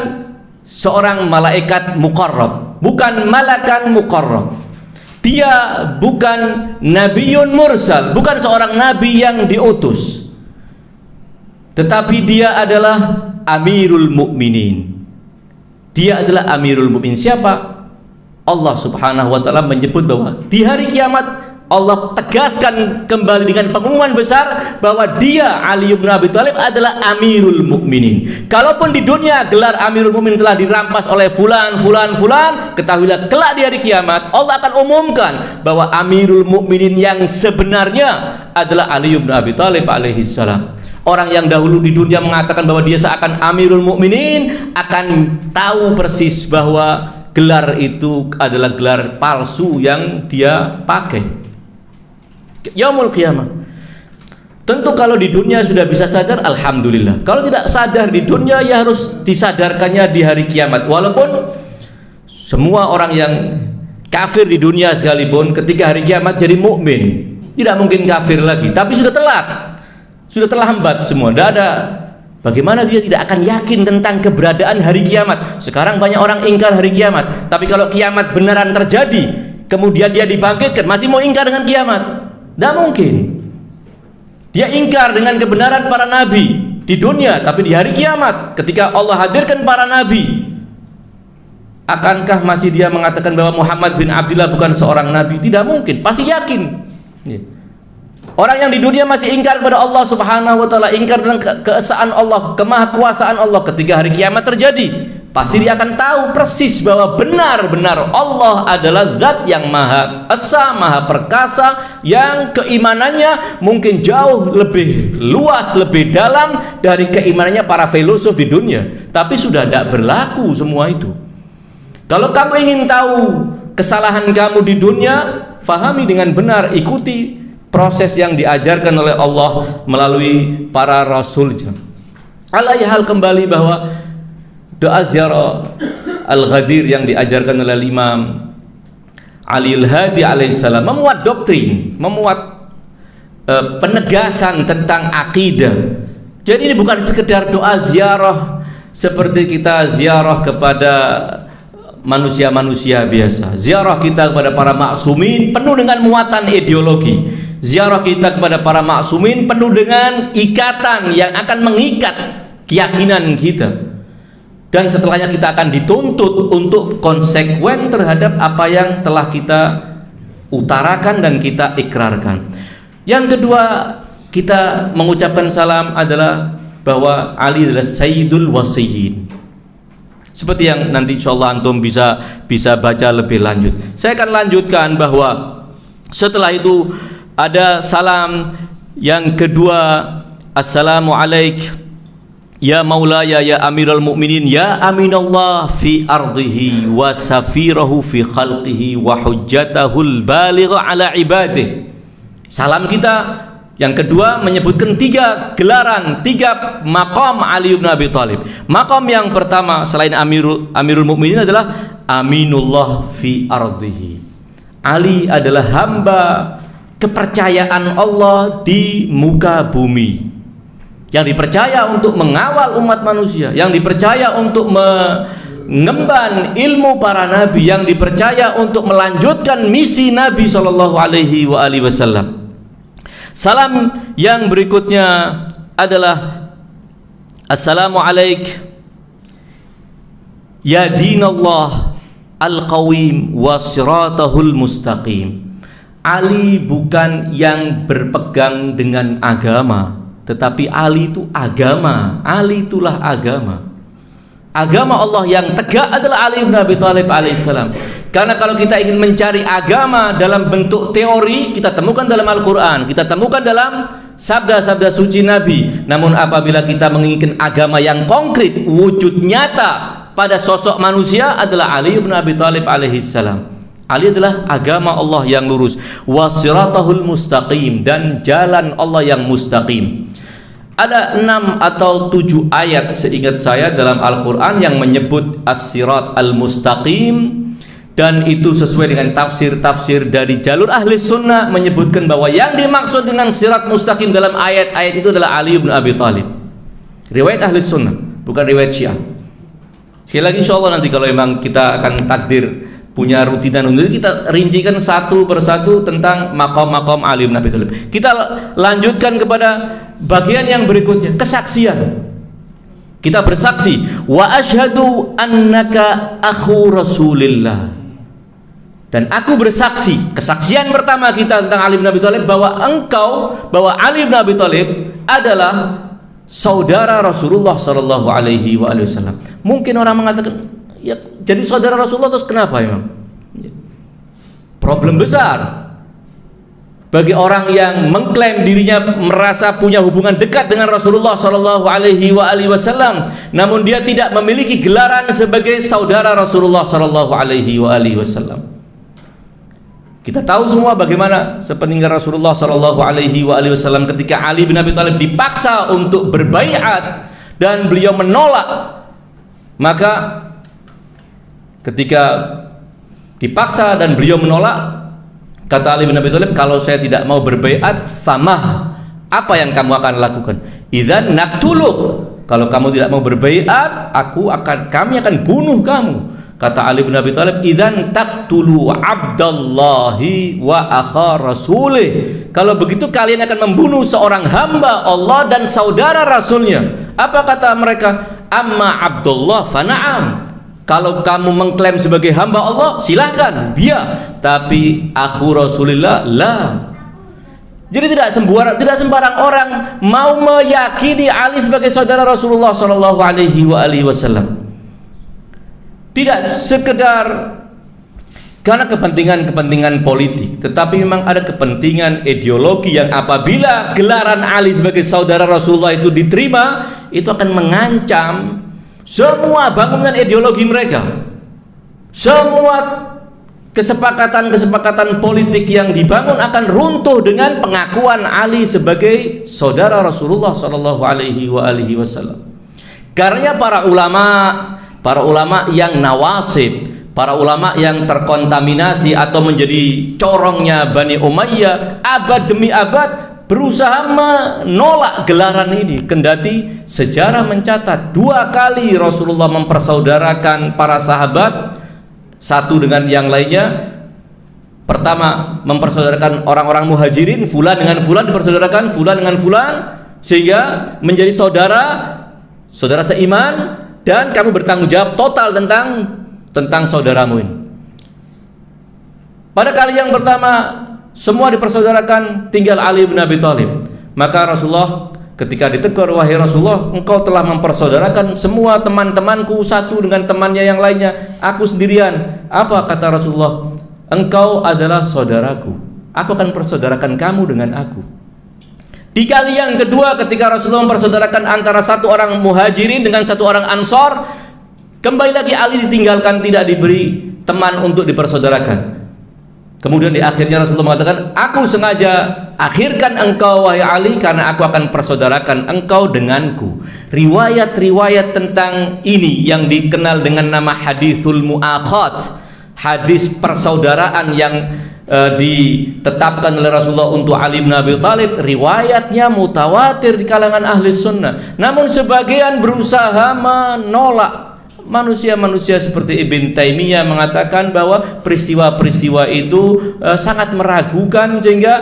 seorang malaikat muqarrab, bukan malakan muqarrab. Dia bukan nabiyun mursal, bukan seorang nabi yang diutus, tetapi dia adalah Amirul Mukminin. Dia adalah Amirul Mukminin. Siapa? Allah Subhanahu wa taala menyebut bahwa di hari kiamat Allah tegaskan kembali dengan pengumuman besar bahwa dia, Ali bin Abi Thalib, adalah Amirul Mukminin. Kalaupun di dunia gelar Amirul Mukminin telah dirampas oleh fulan, ketahuilah kelak di hari kiamat Allah akan umumkan bahwa Amirul Mukminin yang sebenarnya adalah Ali bin Abi Thalib alaihi salam. Orang yang dahulu di dunia mengatakan bahwa dia seakan Amirul Mukminin akan tahu persis bahwa gelar itu adalah gelar palsu yang dia pakai. Yaumul Qiyamah. Tentu kalau di dunia sudah bisa sadar, alhamdulillah. Kalau tidak sadar di dunia, ya harus disadarkannya di hari kiamat. Walaupun semua orang yang kafir di dunia sekalipun ketika hari kiamat jadi mukmin, tidak mungkin kafir lagi. Tapi sudah telat, sudah terlambat semua. Tidak ada. Bagaimana dia tidak akan yakin tentang keberadaan hari kiamat? Sekarang banyak orang ingkar hari kiamat. Tapi kalau kiamat beneran terjadi, kemudian dia dibangkitkan, masih mau ingkar dengan kiamat? Tidak mungkin. Dia ingkar dengan kebenaran para nabi di dunia, tapi di hari kiamat ketika Allah hadirkan para nabi, akankah masih dia mengatakan bahwa Muhammad bin Abdullah bukan seorang nabi? Tidak mungkin, pasti yakin. Orang yang di dunia masih ingkar kepada Allah Subhanahu wa taala, ingkar tentang keesaan Allah, kemahakuasaan Allah, ketika hari kiamat terjadi, pasti dia akan tahu persis bahwa benar-benar Allah adalah zat yang maha esa, maha perkasa, yang keimanannya mungkin jauh lebih luas, lebih dalam dari keimanannya para filosof di dunia. Tapi sudah tidak berlaku semua itu. Kalau kamu ingin tahu kesalahan kamu di dunia, fahami dengan benar, ikuti proses yang diajarkan oleh Allah melalui para rasulnya. Alaihi hal, kembali bahwa doa ziarah Al-Ghadir yang diajarkan oleh Imam Ali Al-Hadi alaihissalam memuat doktrin, memuat penegasan tentang akidah. Jadi ini bukan sekedar doa ziarah seperti kita ziarah kepada manusia-manusia biasa. Ziarah kita kepada para maksumin penuh dengan muatan ideologi. Ziarah kita kepada para maksumin penuh dengan ikatan yang akan mengikat keyakinan kita. Dan setelahnya kita akan dituntut untuk konsekuen terhadap apa yang telah kita utarakan dan kita ikrarkan. Yang kedua, kita mengucapkan salam adalah bahwa Ali adalah Sayyidul Wasiyyin. Seperti yang nanti insyaallah antum bisa baca lebih lanjut. Saya akan lanjutkan bahwa setelah itu ada salam yang kedua, assalamu alaik ya maulaya ya amiral mu'minin ya aminallah fi ardihi wa safirahu fi khalqihi wa hujjatahul baligha ala ibadih. Salam kita yang kedua menyebutkan tiga gelaran, tiga maqam Ali bin Abi Thalib. Maqam yang pertama selain amirul mu'minin adalah aminullah fi ardihi. Ali adalah hamba kepercayaan Allah di muka bumi, yang dipercaya untuk mengawal umat manusia, yang dipercaya untuk mengemban ilmu para nabi, yang dipercaya untuk melanjutkan misi Nabi Shallallahu Alaihi Wasallam. Salam yang berikutnya adalah assalamu alaik ya dinallah al-qawim wa siratahul mustaqim. Ali bukan yang berpegang dengan agama, tetapi Ali itu agama. Ali itulah agama. Agama Allah yang tegak adalah Ali bin Abi Thalib alaihissalam. Karena kalau kita ingin mencari agama dalam bentuk teori, kita temukan dalam Al-Quran, kita temukan dalam sabda-sabda suci Nabi. Namun apabila kita menginginkan agama yang konkret, wujud nyata pada sosok manusia, adalah Ali bin Abi Thalib alaihissalam. Ali adalah agama Allah yang lurus, wasiratahul mustaqim, dan jalan Allah yang mustaqim. Ada 6 atau 7 ayat seingat saya dalam Al-Quran yang menyebut as-sirat al-mustaqim, dan itu sesuai dengan tafsir-tafsir dari jalur ahli sunnah menyebutkan bahwa yang dimaksud dengan sirat mustaqim dalam ayat-ayat itu adalah Ali bin Abi Thalib. Riwayat ahli sunnah, bukan riwayat Syiah. Sekali lagi insyaallah nanti kalau memang kita akan takdir punya rutinan untuk kita rincikan satu persatu tentang maqam-maqam Ali bin Abi Thalib. Kita lanjutkan kepada bagian yang berikutnya, kesaksian. Kita bersaksi, wa asyhadu annaka akhu Rasulillah. Dan aku bersaksi, kesaksian pertama kita tentang Ali bin Abi Thalib, bahwa Ali bin Abi Thalib adalah saudara Rasulullah sallallahu alaihi wasallam. Mungkin orang mengatakan, ya, jadi saudara Rasulullah terus kenapa emang? Problem besar. bagi orang yang mengklaim dirinya merasa punya hubungan dekat dengan Rasulullah Shallallahu Alaihi Wasallam, namun dia tidak memiliki gelaran sebagai saudara Rasulullah Shallallahu Alaihi Wasallam. Kita tahu semua bagaimana sepeninggal Rasulullah Shallallahu Alaihi Wasallam ketika Ali bin Abi Thalib dipaksa untuk berbaiat dan beliau menolak. Maka ketika dipaksa dan beliau menolak, kata Ali bin Abi Thalib, kalau saya tidak mau berbaiat, famah, apa yang kamu akan lakukan? Idzan naktuluk, kalau kamu tidak mau berbaiat, kami akan bunuh kamu. Kata Ali bin Abi Thalib, idzan taqtulu abdallahi wa akha rasulih, kalau begitu kalian akan membunuh seorang hamba Allah dan saudara Rasulnya. Apa kata mereka? Amma Abdullah fana'am, kalau kamu mengklaim sebagai hamba Allah, silahkan, biar. Tapi aku Rasulullah, lah. Jadi tidak sembarang orang mau meyakini Ali sebagai saudara Rasulullah Shallallahu Alaihi Wasallam. Tidak sekedar karena kepentingan politik, tetapi memang ada kepentingan ideologi yang apabila gelaran Ali sebagai saudara Rasulullah itu diterima, itu akan mengancam semua bangunan ideologi mereka, semua kesepakatan politik yang dibangun akan runtuh dengan pengakuan Ali sebagai saudara Rasulullah Shallallahu Alaihi Wasallam. Karena para ulama yang nawasib, para ulama yang terkontaminasi atau menjadi corongnya Bani Umayyah abad demi abad, berusaha menolak gelaran ini. Kendati sejarah mencatat 2 kali Rasulullah mempersaudarakan para sahabat satu dengan yang lainnya. Pertama, mempersaudarakan orang-orang muhajirin, fulan dengan fulan dipersaudarakan, fulan dengan fulan, sehingga menjadi saudara seiman, dan kamu bertanggung jawab total tentang saudaramu ini. Pada kali yang pertama semua dipersaudarakan, tinggal Ali bin Abi Thalib. Maka Rasulullah ketika ditegur, wahai Rasulullah, engkau telah mempersaudarakan semua teman-temanku satu dengan temannya yang lainnya, aku sendirian. Apa kata Rasulullah? Engkau adalah saudaraku, aku akan persaudarakan kamu dengan aku. Di kali yang kedua ketika Rasulullah mempersaudarakan antara satu orang muhajirin dengan satu orang ansor, kembali lagi Ali ditinggalkan, tidak diberi teman untuk dipersaudarakan. Kemudian di akhirnya Rasulullah mengatakan, aku sengaja akhirkan engkau wahai Ali karena aku akan persaudarakan engkau denganku. Riwayat-riwayat tentang ini yang dikenal dengan nama hadisul mu'akhat, hadis persaudaraan yang ditetapkan oleh Rasulullah untuk Ali bin Abi Thalib, riwayatnya mutawatir di kalangan ahli sunnah. Namun sebagian berusaha menolak. Manusia-manusia seperti Ibn Taimiyah mengatakan bahwa peristiwa-peristiwa itu sangat meragukan sehingga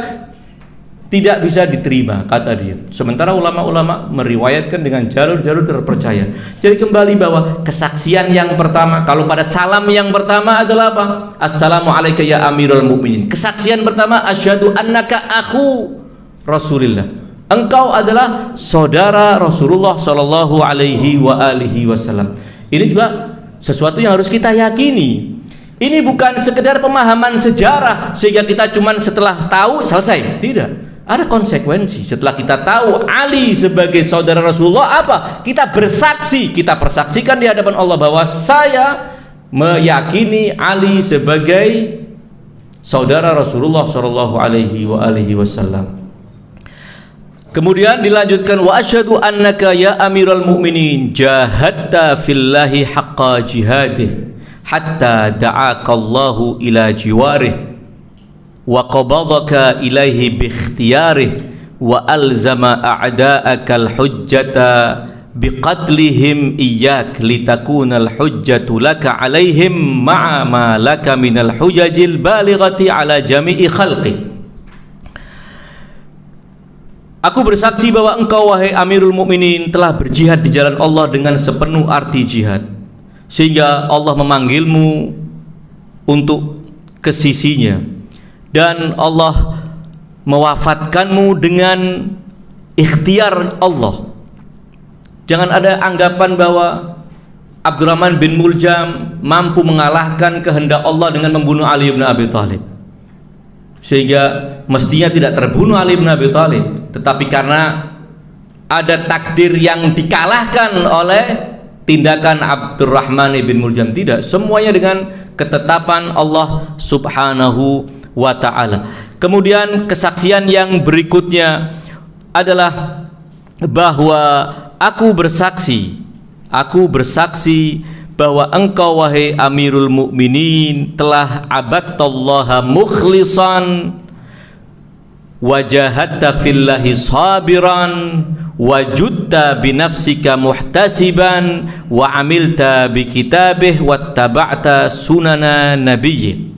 tidak bisa diterima, kata dia. Sementara ulama-ulama meriwayatkan dengan jalur-jalur terpercaya. Jadi kembali bahwa kesaksian yang pertama, kalau pada salam yang pertama adalah apa? Assalamualaikum ya Amirul Mukminin. Kesaksian pertama, asyhadu annaka akhu Rasulillah. Engkau adalah saudara Rasulullah Shallallahu Alaihi Wasallam. Ini juga sesuatu yang harus kita yakini. Ini bukan sekedar pemahaman sejarah sehingga kita cuman setelah tahu selesai. Tidak, ada konsekuensi. Setelah kita tahu Ali sebagai saudara Rasulullah, apa? Kita bersaksi, kita persaksikan di hadapan Allah bahwa saya meyakini Ali sebagai saudara Rasulullah Shallallahu Alaihi Wasallam. Kemudian dilanjutkan, wa asyhadu annaka ya Amirul Mukminin jahadta fillahi haqqa jihadih hatta da'aka Allahu ila jiwarih wa qabadaka ilaihi bi ikhtiyarih wa alzama a'da'aka al-hujjata biqatlihim iyyak litakuna al-hujjatu laka alaihim ma'a ma laka minal hujajil balighati ala jami'i khalqi. Aku bersaksi bahwa engkau wahai Amirul Mukminin telah berjihad di jalan Allah dengan sepenuh arti jihad, sehingga Allah memanggilmu untuk ke sisinya, dan Allah mewafatkanmu dengan ikhtiar Allah. Jangan ada anggapan bahwa Abdurrahman bin Muljam mampu mengalahkan kehendak Allah dengan membunuh Ali bin Abi Thalib. sehingga mestinya tidak terbunuh Ali bin Abi Thalib, tetapi karena ada takdir yang dikalahkan oleh tindakan Abdurrahman bin Muljam. Tidak, semuanya dengan ketetapan Allah Subhanahu wa ta'ala. Kemudian kesaksian yang berikutnya adalah bahwa aku bersaksi bahwa engkau wahai Amirul Mukminin telah abadtallaha mukhlisan wajahadta fillahi sabiran wajudta binafsika muhtasiban wa amilta bikitabih wattaba'ta sunana nabiyyi.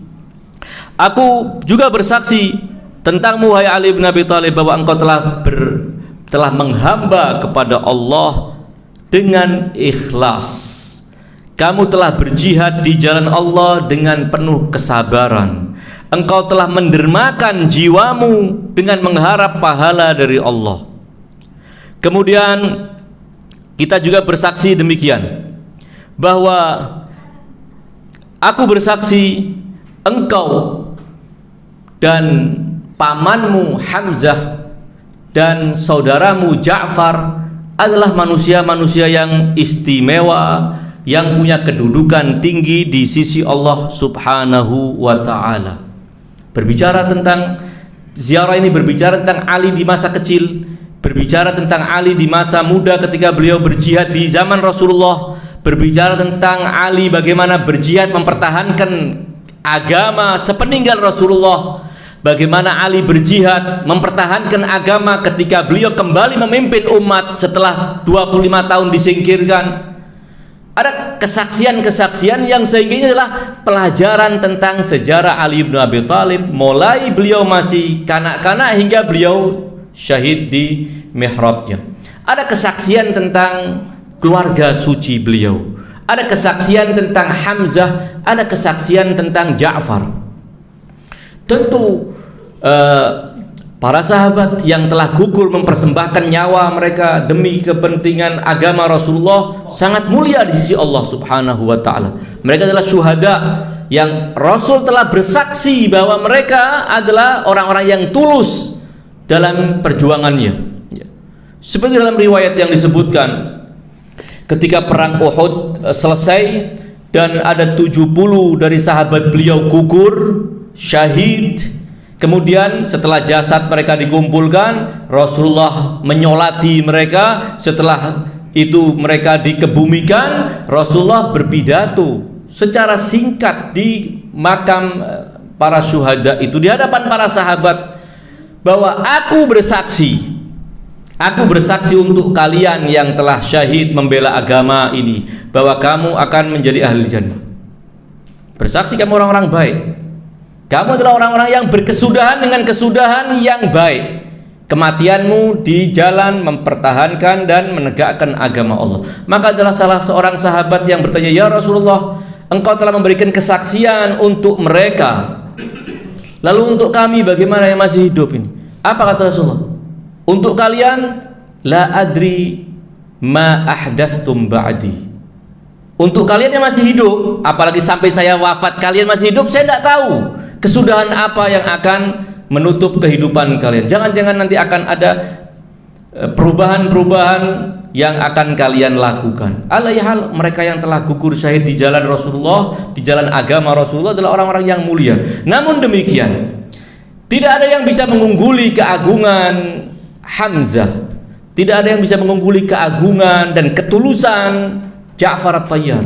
Aku juga bersaksi tentangmu wahai Ali bin Abi Thalib bahwa engkau telah menghamba kepada Allah dengan ikhlas. Kamu telah berjihad di jalan Allah dengan penuh kesabaran. Engkau telah mendermakan jiwamu dengan mengharap pahala dari Allah. Kemudian kita juga bersaksi demikian, bahwa aku bersaksi engkau dan pamanmu Hamzah dan saudaramu Ja'far adalah manusia-manusia yang istimewa, yang punya kedudukan tinggi di sisi Allah Subhanahu wa ta'ala. Berbicara tentang ziarah ini, berbicara tentang Ali di masa kecil, berbicara tentang Ali di masa muda ketika beliau berjihad di zaman Rasulullah, berbicara tentang Ali bagaimana berjihad mempertahankan agama sepeninggal Rasulullah, bagaimana Ali berjihad mempertahankan agama ketika beliau kembali memimpin umat setelah 25 tahun disingkirkan. Ada kesaksian-kesaksian yang sehingga ini adalah pelajaran tentang sejarah Ali bin Abi Thalib, mulai beliau masih kanak-kanak hingga beliau syahid di mihrabnya. Ada kesaksian tentang keluarga suci beliau, ada kesaksian tentang Hamzah, ada kesaksian tentang Ja'far. Tentu para sahabat yang telah gugur mempersembahkan nyawa mereka demi kepentingan agama Rasulullah sangat mulia di sisi Allah Subhanahu wa ta'ala. Mereka adalah syuhada yang Rasul telah bersaksi bahwa mereka adalah orang-orang yang tulus dalam perjuangannya. Seperti dalam riwayat yang disebutkan, ketika perang Uhud selesai dan ada 70 dari sahabat beliau gugur syahid. Kemudian setelah jasad mereka dikumpulkan, Rasulullah menyolati mereka. Setelah itu mereka dikebumikan, Rasulullah berpidato secara singkat di makam para syuhada itu di hadapan para sahabat, bahwa aku bersaksi untuk kalian yang telah syahid membela agama ini, bahwa kamu akan menjadi ahli jannah. Bersaksi kamu orang-orang baik, kamu adalah orang-orang yang berkesudahan dengan kesudahan yang baik. Kematianmu di jalan mempertahankan dan menegakkan agama Allah. Maka adalah salah seorang sahabat yang bertanya, ya Rasulullah, engkau telah memberikan kesaksian untuk mereka, lalu untuk kami bagaimana yang masih hidup ini? Apa kata Rasulullah? Untuk kalian, la adri ma ahdastum ba'di. Untuk kalian yang masih hidup, apalagi sampai saya wafat kalian masih hidup, saya tidak tahu kesudahan apa yang akan menutup kehidupan kalian. Jangan-jangan nanti akan ada perubahan-perubahan yang akan kalian lakukan. Alaihal, mereka yang telah gugur syahid di jalan Rasulullah, di jalan agama Rasulullah adalah orang-orang yang mulia. Namun demikian, tidak ada yang bisa mengungguli keagungan Hamzah, tidak ada yang bisa mengungguli keagungan dan ketulusan Ja'far at-Tayyar.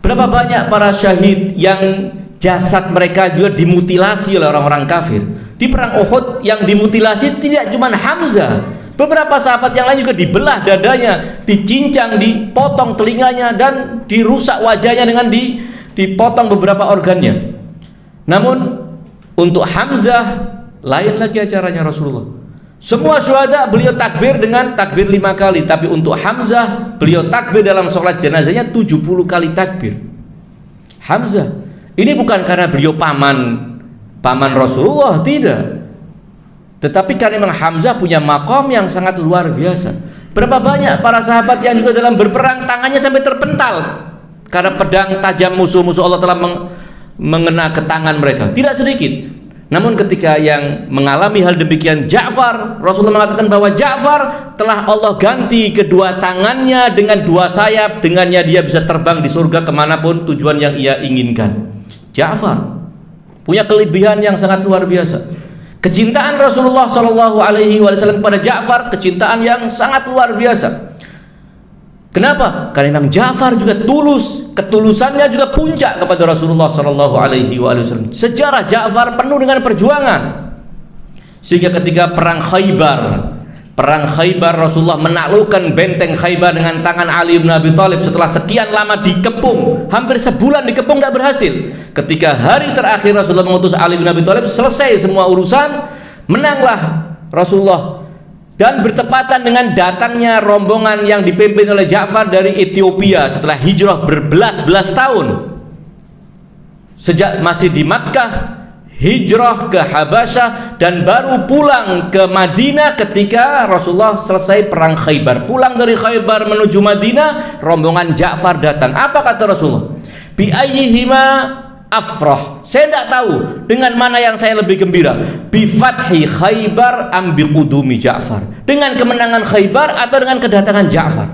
Berapa banyak para syahid yang jasad mereka juga dimutilasi oleh orang-orang kafir. Di perang Uhud yang dimutilasi tidak cuma Hamzah, beberapa sahabat yang lain juga dibelah dadanya, dicincang, dipotong telinganya, dan dirusak wajahnya dengan dipotong beberapa organnya. Namun untuk Hamzah lain lagi acaranya Rasulullah. Semua syuhada beliau takbir dengan takbir 5 kali, tapi untuk Hamzah beliau takbir dalam sholat jenazahnya 70 kali takbir. Hamzah ini bukan karena beliau paman Rasulullah, tidak, tetapi karena memang Hamzah punya makom yang sangat luar biasa. Berapa banyak para sahabat yang juga dalam berperang tangannya sampai terpental karena pedang tajam musuh-musuh Allah telah mengena ke tangan mereka. Tidak sedikit. Namun ketika yang mengalami hal demikian Ja'far, Rasulullah mengatakan bahwa Ja'far telah Allah ganti kedua tangannya dengan dua sayap, dengannya dia bisa terbang di surga kemanapun tujuan yang ia inginkan. Ja'far punya kelebihan yang sangat luar biasa. Kecintaan Rasulullah SAW kepada Ja'far, kecintaan yang sangat luar biasa. Kenapa? Karena memang Ja'far juga tulus, ketulusannya juga puncak kepada Rasulullah SAW. Sejarah Ja'far penuh dengan perjuangan, sehingga ketika perang Khaybar Rasulullah menaklukkan benteng Khaybar dengan tangan Ali bin Abi Thalib setelah sekian lama dikepung, hampir sebulan dikepung tidak berhasil. Ketika hari terakhir Rasulullah mengutus Ali bin Abi Thalib, selesai semua urusan, menanglah Rasulullah. Dan bertepatan dengan datangnya rombongan yang dipimpin oleh Ja'far dari Ethiopia setelah hijrah berbelas-belas tahun. Sejak masih di Makkah, hijrah ke Habasyah, dan baru pulang ke Madinah ketika Rasulullah selesai perang Khaybar. Pulang dari Khaybar menuju Madinah, rombongan Ja'far datang. Apa kata Rasulullah? Bi ayyihima afrah, saya tidak tahu dengan mana yang saya lebih gembira, bi fathi Khaybar am bi qudumi Ja'far, dengan kemenangan Khaybar atau dengan kedatangan Ja'far.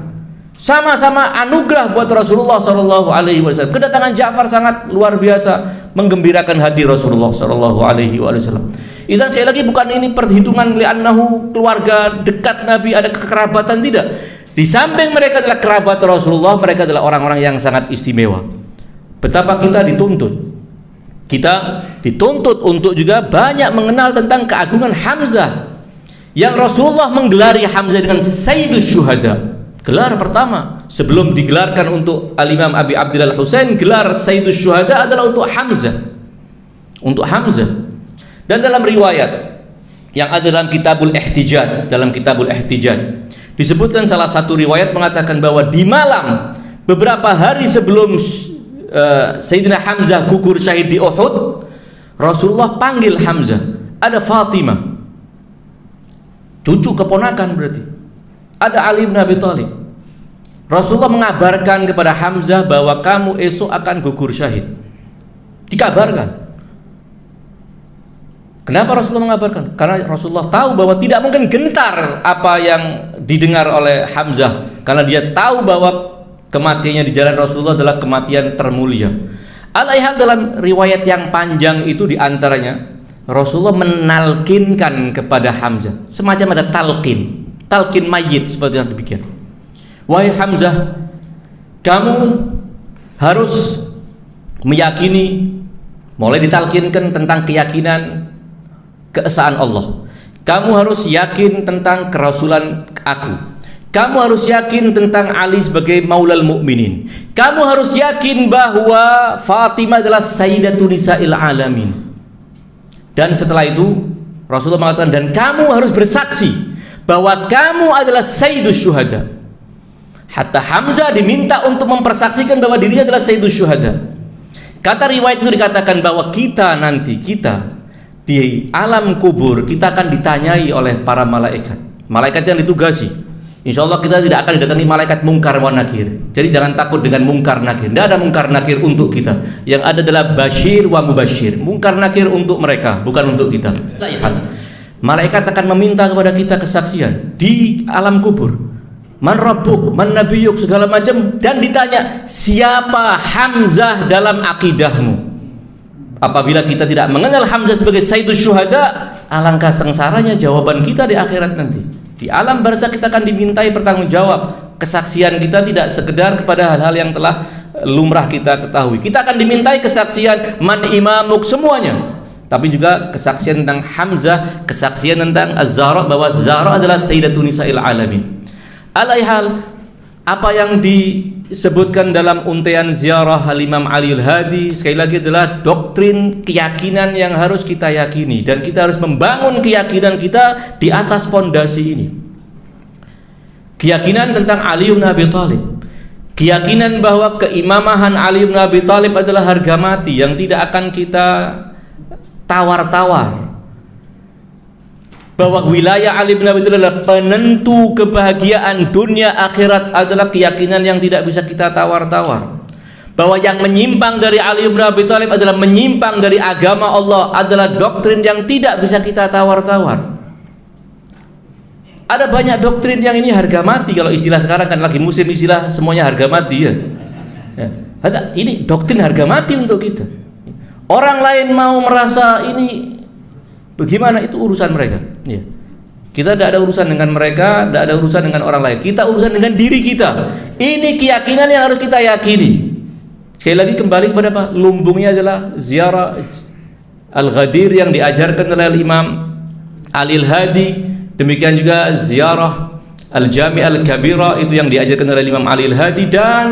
Sama-sama anugerah buat Rasulullah SAW. Kedatangan Ja'far sangat luar biasa menggembirakan hati Rasulullah SAW. Itu sekali lagi bukan ini perhitungan li'annahu keluarga dekat Nabi, ada kekerabatan, tidak. Di samping mereka adalah kerabat Rasulullah, mereka adalah orang-orang yang sangat istimewa. Betapa kita dituntut untuk juga banyak mengenal tentang keagungan Hamzah, yang Rasulullah menggelari Hamzah dengan Sayyidus Syuhada. Gelar pertama sebelum digelarkan untuk Al-Imam Abi Abdillah Al-Husain, gelar Sayyidus Syuhada adalah untuk Hamzah. Dan dalam riwayat yang ada dalam Kitabul Ihtijaj, disebutkan salah satu riwayat mengatakan bahwa di malam beberapa hari sebelum Sayyidina Hamzah gugur syahid di Uhud, Rasulullah panggil Hamzah. Ada Fatimah, cucu keponakan berarti, ada Ali bin Abi Thalib. Rasulullah mengabarkan kepada Hamzah bahwa kamu esok akan gugur syahid. Dikabarkan. Kenapa Rasulullah mengabarkan? Karena Rasulullah tahu bahwa tidak mungkin gentar apa yang didengar oleh Hamzah, karena dia tahu bahwa kematiannya di jalan Rasulullah adalah kematian termulia. Alaihal dalam riwayat yang panjang itu diantaranya Rasulullah menalkinkan kepada Hamzah, semacam ada talqin mayit seperti yang demikian. Wahai Hamzah, kamu harus meyakini, mulai ditalkinkan tentang keyakinan keesaan Allah. Kamu harus yakin tentang kerasulan aku. Kamu harus yakin tentang Ali sebagai maulal mu'minin. Kamu harus yakin bahwa Fatimah adalah sayyidatun nisa'il alamin. Dan setelah itu Rasulullah mengatakan, dan kamu harus bersaksi bahwa kamu adalah sayyidus syuhada. Hatta Hamzah diminta untuk mempersaksikan bahwa dirinya adalah sayyidus syuhada. Kata riwayat itu dikatakan bahwa kita di alam kubur kita akan ditanyai oleh para malaikat yang ditugasi. Insya Allah kita tidak akan didatangi malaikat mungkar wa nakir. Jadi jangan takut dengan mungkar nakir. Tidak ada mungkar nakir untuk kita. Yang ada adalah basyir wa mubashir. Mungkar nakir untuk mereka, bukan untuk kita. Malaikat akan meminta kepada kita kesaksian di alam kubur. Man rabbuk, man nabiyuk, segala macam, dan ditanya siapa Hamzah dalam akidahmu. Apabila kita tidak mengenal Hamzah sebagai sayyidus syuhada, alangkah sengsaranya jawaban kita di akhirat nanti. Di alam barzakh kita akan dimintai pertanggungjawab. Kesaksian kita tidak sekedar kepada hal-hal yang telah lumrah kita ketahui. Kita akan dimintai kesaksian man imamuk semuanya, tapi juga kesaksian tentang Hamzah, kesaksian tentang Az-Zahra, bahwa Zahra adalah sayyidatun nisa'il alamin. Alaihal, apa yang disebutkan dalam untaian ziarah Al-Imam Ali Al-Hadi sekali lagi adalah doktrin keyakinan yang harus kita yakini, dan kita harus membangun keyakinan kita di atas pondasi ini. Keyakinan tentang Ali bin Abi Thalib, keyakinan bahwa keimamahan Ali bin Abi Thalib adalah harga mati yang tidak akan kita tawar-tawar, bahwa wilayah Ali bin Abi Thalib adalah penentu kebahagiaan dunia akhirat adalah keyakinan yang tidak bisa kita tawar-tawar. bahwa yang menyimpang dari Ali bin Abi Thalib adalah menyimpang dari agama Allah, adalah doktrin yang tidak bisa kita tawar-tawar. Ada banyak doktrin yang ini harga mati, kalau istilah sekarang kan lagi musim istilah semuanya harga mati ya. Ini doktrin harga mati untuk kita. Orang lain mau merasa ini bagaimana, itu urusan mereka. Ya. Kita tidak ada urusan dengan mereka, tidak ada urusan dengan orang lain. Kita urusan dengan diri kita. Ini keyakinan yang harus kita yakini. Sekali lagi kembali kepada apa? Lumbungnya adalah ziarah Al-Ghadir yang diajarkan oleh Imam Ali Al-Hadi. Demikian juga ziarah Al-Jami' Al-Kabira itu yang diajarkan oleh Imam Ali Al-Hadi, dan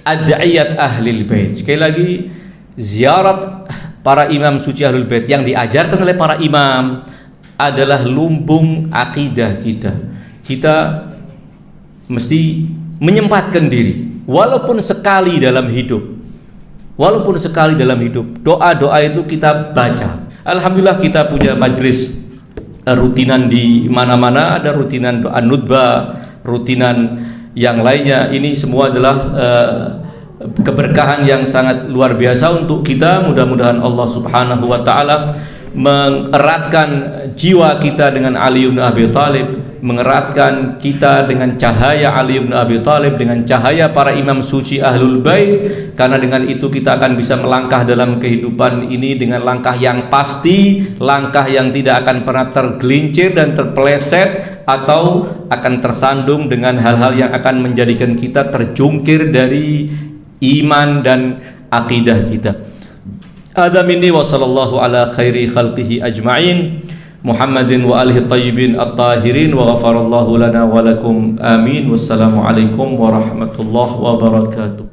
Ad-Da'iyat Ahlul Bait. Sekali lagi, ziarat para imam suci Ahlul Bait yang diajarkan oleh para imam adalah lumbung akidah kita. Kita mesti menyempatkan diri, walaupun sekali dalam hidup. Walaupun sekali dalam hidup, doa-doa itu kita baca. Alhamdulillah kita punya majelis rutinan di mana-mana, ada rutinan doa nutbah, rutinan yang lainnya. Ini semua adalah keberkahan yang sangat luar biasa untuk kita. Mudah-mudahan Allah Subhanahu wa taala mengeratkan jiwa kita dengan Ali bin Abi Thalib, mengeratkan kita dengan cahaya Ali bin Abi Thalib, dengan cahaya para imam suci Ahlul Bait, karena dengan itu kita akan bisa melangkah dalam kehidupan ini dengan langkah yang pasti, langkah yang tidak akan pernah tergelincir dan terpeleset atau akan tersandung dengan hal-hal yang akan menjadikan kita terjungkir dari iman dan akidah kita. Hadza minni wa sallallahu ala khairi khalqihi ajma'in Muhammadin wa alihi tayyibin at-tahirin wa ghafarallahu lana wa lakum amin. Wassalamu alaikum warahmatullahi wabarakatuh.